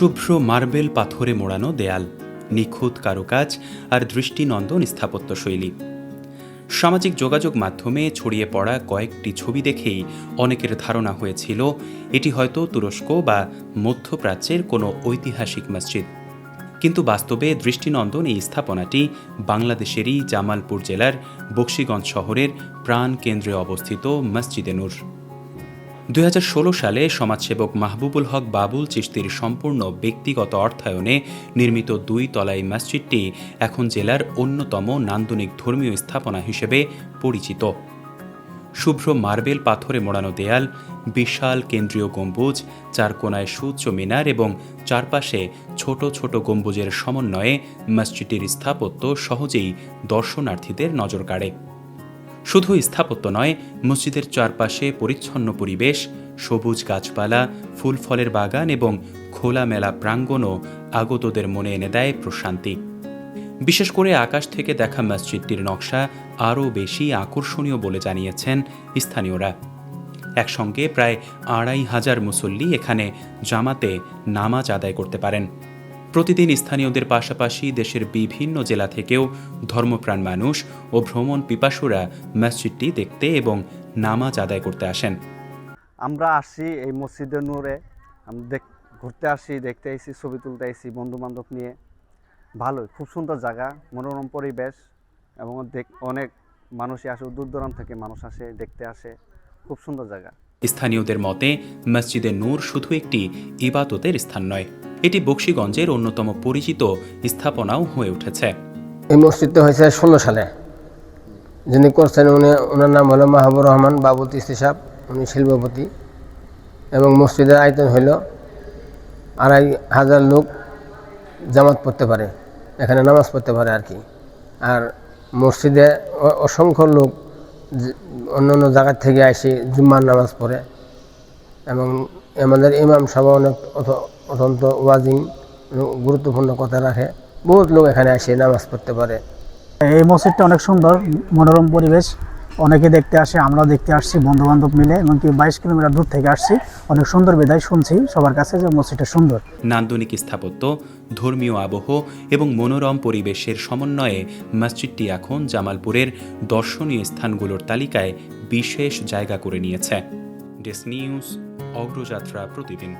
শুভ্র marble পাথরে মোড়ানো দেয়াল, নিখুঁত কারুকাজ আর দৃষ্টিনন্দন স্থাপত্যশৈলী। সামাজিক যোগাযোগ মাধ্যমে ছড়িয়ে পড়া কয়েকটি ছবি দেখেই অনেকের ধারণা হয়েছিল এটি হয়তো তুরস্ক বা মধ্যপ্রাচ্যের কোনো ঐতিহাসিক মসজিদ। কিন্তু বাস্তবে দৃষ্টিনন্দন এই স্থাপনাটি বাংলাদেশেরই জামালপুর জেলার বকশীগঞ্জ শহরের প্রাণকেন্দ্রে অবস্থিত মসজিদে নূর। 2016 সালে সমাজসেবক মাহবুবুল হক বাবুল চিশতির সম্পূর্ণ ব্যক্তিগত অর্থায়নে নির্মিত 2 তলা মসজিদটি এখন জেলার অন্যতম নান্দনিক ধর্মীয় স্থাপনা হিসেবে পরিচিত। শুভ্র মার্বেল পাথরে মোড়ানো দেয়াল, বিশাল কেন্দ্রীয় গম্বুজ, 4 কোণায় সুউচ্চ মিনার এবং চারপাশে ছোট ছোট গম্বুজের সমন্বয়ে মসজিদটির স্থাপত্য সহজেই দর্শনার্থীদের নজর কাড়ে। শুধু স্থাপত্য নয়, মসজিদের চারপাশে পরিচ্ছন্ন পরিবেশ, সবুজ গাছপালা, ফুল ফলের বাগান এবং খোলামেলা প্রাঙ্গণও আগতদের মনে এনে দেয় প্রশান্তি। বিশেষ করে আকাশ থেকে দেখা মসজিদটির নকশা আরও বেশি আকর্ষণীয় বলে জানিয়েছেন স্থানীয়রা। একসঙ্গে প্রায় 2500 মুসল্লি এখানে জামাতে নামাজ আদায় করতে পারেন। প্রতিদিন স্থানীয়দের পাশাপাশি দেশের বিভিন্ন জেলা থেকেও ধর্মপ্রাণ মানুষ ও ভ্রমণ পিপাসুরা মসজিদটি দেখতে এবং নামাজ আদায় করতে আসেন। আমরা আসছি এই মসজিদে নূরে, ঘুরতে আসছি, দেখতে আসছি, ছবি তুলতে আসছি বন্ধু বান্ধব নিয়ে। ভালোই, খুব সুন্দর জায়গা, মনোরম পরিবেশ এবং অনেক মানুষই আসে, দূর দূরান্ত থেকে মানুষ আসে, দেখতে আসে। খুব সুন্দর জায়গা। স্থানীয়দের মতে মসজিদে নূর শুধু একটি ইবাদতের স্থান নয়, এটি বকশীগঞ্জের অন্যতম পরিচিত স্থাপনাও হয়ে উঠেছে। এই মসজিদটা হয়েছে 16 সালে। যিনি করছেন ওনার নাম হলো মাহবুবুর রহমান বাবুল চিশতি সাহেব, উনি শিল্পপতি। এবং মসজিদের আয়তন হইল 2500 লোক জামাত পড়তে পারে, এখানে নামাজ পড়তে পারে আর কি। আর মসজিদে অসংখ্য লোক অন্য অন্য জায়গার থেকে আসে জুম্মার নামাজ পড়ে এবং আমাদের ইমাম সাহেব অনেক অত্যন্ত ওয়াজিং গুরুত্বপূর্ণ কথা রাখে। বহুত লোক এখানে আসে নামাজ পড়তে পারে। এই মসজিদটা অনেক সুন্দর, মনোরম পরিবেশ, অনেকে দেখতে আসে, আমরাও দেখতে আসছি বন্ধু বান্ধব মিলে, এমনকি 22 কিলোমিটার দূর থেকে আসছি। অনেক সুন্দর বিদায় শুনছি সবার কাছে যে মসজিদটা সুন্দর। নান্দনিক স্থাপত্য, ধর্মীয় আবহ এবং মনোরম পরিবেশের সমন্বয়ে মসজিদটি এখন জামালপুরের দর্শনীয় স্থানগুলোর তালিকায় বিশেষ জায়গা করে নিয়েছে। ডেস্ক নিউজ, অগ্রযাত্রা প্রতিদিন।